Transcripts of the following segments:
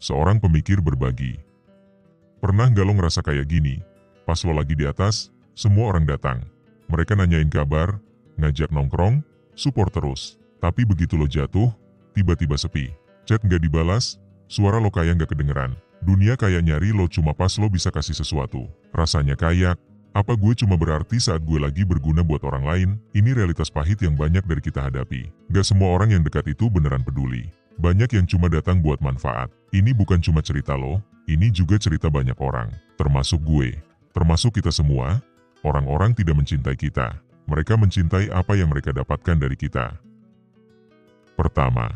seorang pemikir berbagi. Pernah nggak lo ngerasa kayak gini? Pas lo lagi di atas, semua orang datang. Mereka nanyain kabar, ngajak nongkrong, support terus. Tapi begitu lo jatuh, tiba-tiba sepi. Chat nggak dibalas, suara lo kayak nggak kedengeran. Dunia kayak nyari lo cuma pas lo bisa kasih sesuatu. Rasanya kayak, apa gue cuma berarti saat gue lagi berguna buat orang lain? Ini realitas pahit yang banyak dari kita hadapi. Gak semua orang yang dekat itu beneran peduli. Banyak yang cuma datang buat manfaat. Ini bukan cuma cerita lo, ini juga cerita banyak orang. Termasuk gue. Termasuk kita semua. Orang-orang tidak mencintai kita. Mereka mencintai apa yang mereka dapatkan dari kita. Pertama,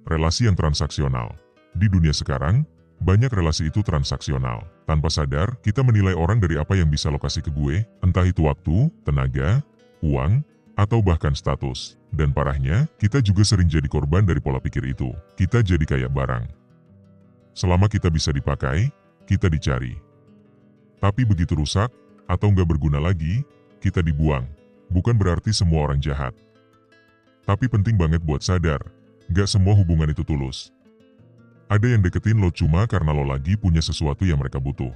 relasi yang transaksional. Di dunia sekarang, banyak relasi itu transaksional. Tanpa sadar, kita menilai orang dari apa yang bisa lo kasih ke gue, entah itu waktu, tenaga, uang, atau bahkan status. Dan parahnya, kita juga sering jadi korban dari pola pikir itu. Kita jadi kayak barang. Selama kita bisa dipakai, kita dicari. Tapi begitu rusak, atau nggak berguna lagi, kita dibuang. Bukan berarti semua orang jahat. Tapi penting banget buat sadar, nggak semua hubungan itu tulus. Ada yang deketin lo cuma karena lo lagi punya sesuatu yang mereka butuh.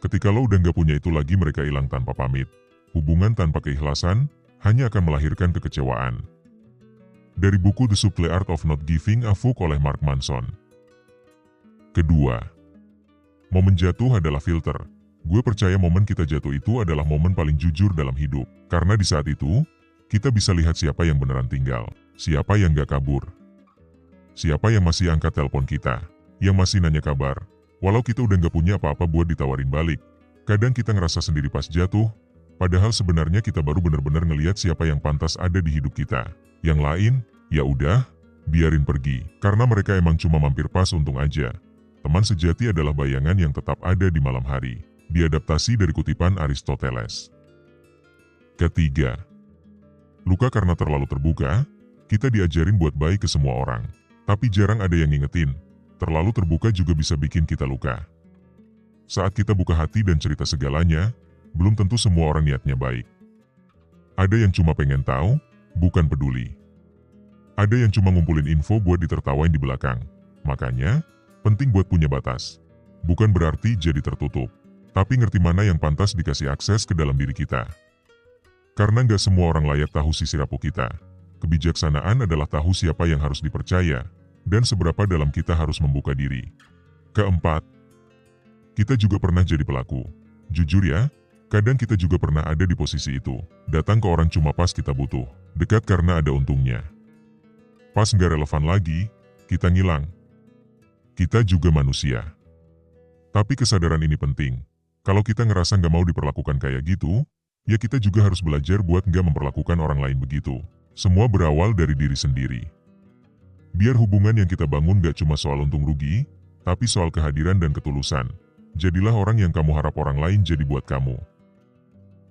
Ketika lo udah nggak punya itu lagi, mereka hilang tanpa pamit. Hubungan tanpa keikhlasan hanya akan melahirkan kekecewaan. Dari buku The Subtle Art of Not Giving a Fuck oleh Mark Manson. Kedua, momen jatuh adalah filter. Gue percaya momen kita jatuh itu adalah momen paling jujur dalam hidup. Karena di saat itu, kita bisa lihat siapa yang beneran tinggal, siapa yang gak kabur. Siapa yang masih angkat telepon kita, yang masih nanya kabar, walau kita udah gak punya apa-apa buat ditawarin balik. Kadang kita ngerasa sendiri pas jatuh, padahal sebenarnya kita baru benar-benar ngelihat siapa yang pantas ada di hidup kita. Yang lain, ya udah, biarin pergi, karena mereka emang cuma mampir pas untung aja. Teman sejati adalah bayangan yang tetap ada di malam hari. Diadaptasi dari kutipan Aristoteles. Ketiga, luka karena terlalu terbuka, kita diajarin buat baik ke semua orang. Tapi jarang ada yang ngingetin, terlalu terbuka juga bisa bikin kita luka. Saat kita buka hati dan cerita segalanya, belum tentu semua orang niatnya baik. Ada yang cuma pengen tahu, bukan peduli. Ada yang cuma ngumpulin info buat ditertawain di belakang. Makanya, penting buat punya batas. Bukan berarti jadi tertutup, tapi ngerti mana yang pantas dikasih akses ke dalam diri kita. Karena nggak semua orang layak tahu sisi rapuh kita. Kebijaksanaan adalah tahu siapa yang harus dipercaya, dan seberapa dalam kita harus membuka diri. Keempat, kita juga pernah jadi pelaku. Jujur ya, kadang kita juga pernah ada di posisi itu. Datang ke orang cuma pas kita butuh, dekat karena ada untungnya. Pas nggak relevan lagi, kita ngilang. Kita juga manusia. Tapi kesadaran ini penting. Kalau kita ngerasa nggak mau diperlakukan kayak gitu, ya kita juga harus belajar buat nggak memperlakukan orang lain begitu. Semua berawal dari diri sendiri. Biar hubungan yang kita bangun gak cuma soal untung rugi, tapi soal kehadiran dan ketulusan. Jadilah orang yang kamu harap orang lain jadi buat kamu.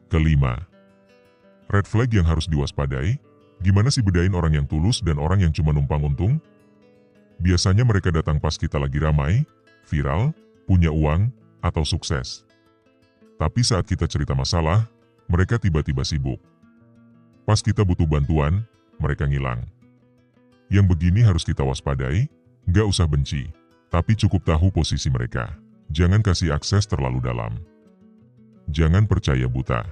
Kelima, red flag yang harus diwaspadai. Gimana sih bedain orang yang tulus dan orang yang cuma numpang untung? Biasanya mereka datang pas kita lagi ramai, viral, punya uang, atau sukses. Tapi saat kita cerita masalah, mereka tiba-tiba sibuk. Pas kita butuh bantuan, mereka ngilang. Yang begini harus kita waspadai, gak usah benci, tapi cukup tahu posisi mereka. Jangan kasih akses terlalu dalam. Jangan percaya buta.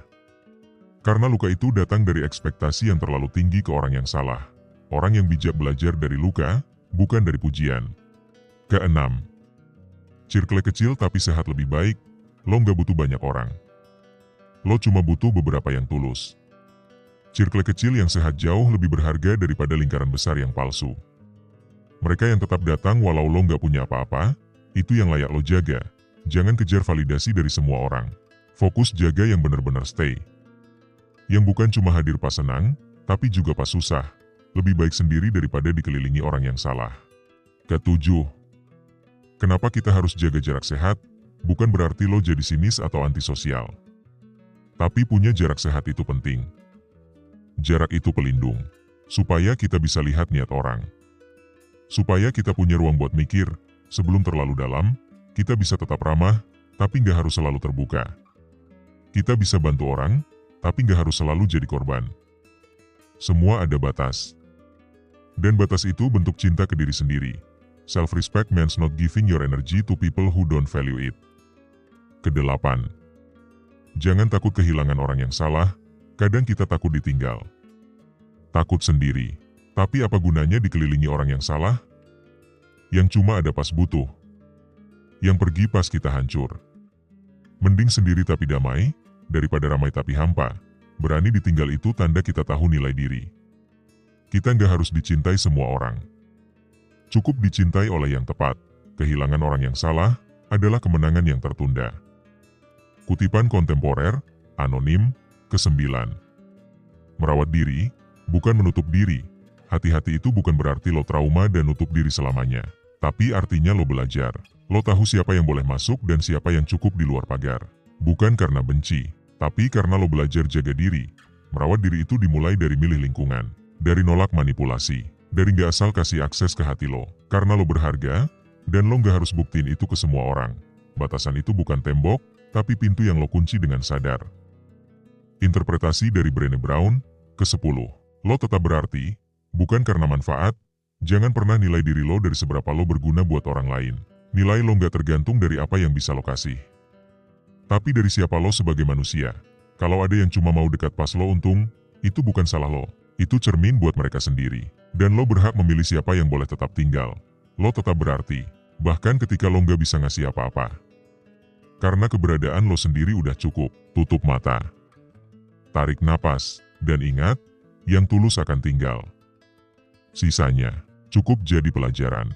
Karena luka itu datang dari ekspektasi yang terlalu tinggi ke orang yang salah. Orang yang bijak belajar dari luka, bukan dari pujian. Keenam, circle kecil tapi sehat lebih baik. Lo gak butuh banyak orang. Lo cuma butuh beberapa yang tulus. Circle kecil yang sehat jauh lebih berharga daripada lingkaran besar yang palsu. Mereka yang tetap datang walau lo nggak punya apa-apa, itu yang layak lo jaga. Jangan kejar validasi dari semua orang. Fokus jaga yang benar-benar stay. Yang bukan cuma hadir pas senang, tapi juga pas susah. Lebih baik sendiri daripada dikelilingi orang yang salah. Ketujuh, kenapa kita harus jaga jarak sehat? Bukan berarti lo jadi sinis atau antisosial. Tapi punya jarak sehat itu penting. Jarak itu pelindung, supaya kita bisa lihat niat orang. Supaya kita punya ruang buat mikir, sebelum terlalu dalam, kita bisa tetap ramah, tapi nggak harus selalu terbuka. Kita bisa bantu orang, tapi nggak harus selalu jadi korban. Semua ada batas. Dan batas itu bentuk cinta ke diri sendiri. Self-respect means not giving your energy to people who don't value it. Kedelapan, jangan takut kehilangan orang yang salah, kadang kita takut ditinggal. Takut sendiri, tapi apa gunanya dikelilingi orang yang salah? Yang cuma ada pas butuh, yang pergi pas kita hancur. Mending sendiri tapi damai, daripada ramai tapi hampa. Berani ditinggal itu tanda kita tahu nilai diri. Kita nggak harus dicintai semua orang. Cukup dicintai oleh yang tepat. Kehilangan orang yang salah adalah kemenangan yang tertunda. Kutipan kontemporer, anonim, ke-9. Merawat diri, bukan menutup diri. Hati-hati itu bukan berarti lo trauma dan nutup diri selamanya. Tapi artinya lo belajar. Lo tahu siapa yang boleh masuk dan siapa yang cukup di luar pagar. Bukan karena benci, tapi karena lo belajar jaga diri. Merawat diri itu dimulai dari milih lingkungan. Dari nolak manipulasi. Dari gak asal kasih akses ke hati lo. Karena lo berharga, dan lo gak harus buktiin itu ke semua orang. Batasan itu bukan tembok, tapi pintu yang lo kunci dengan sadar. Interpretasi dari Brené Brown, ke-10. Lo tetap berarti, bukan karena manfaat. Jangan pernah nilai diri lo dari seberapa lo berguna buat orang lain. Nilai lo gak tergantung dari apa yang bisa lo kasih, tapi dari siapa lo sebagai manusia. Kalau ada yang cuma mau dekat pas lo untung, itu bukan salah lo. Itu cermin buat mereka sendiri. Dan lo berhak memilih siapa yang boleh tetap tinggal. Lo tetap berarti, bahkan ketika lo gak bisa ngasih apa-apa. Karena keberadaan lo sendiri udah cukup. Tutup mata, tarik napas, dan ingat, yang tulus akan tinggal. Sisanya, cukup jadi pelajaran.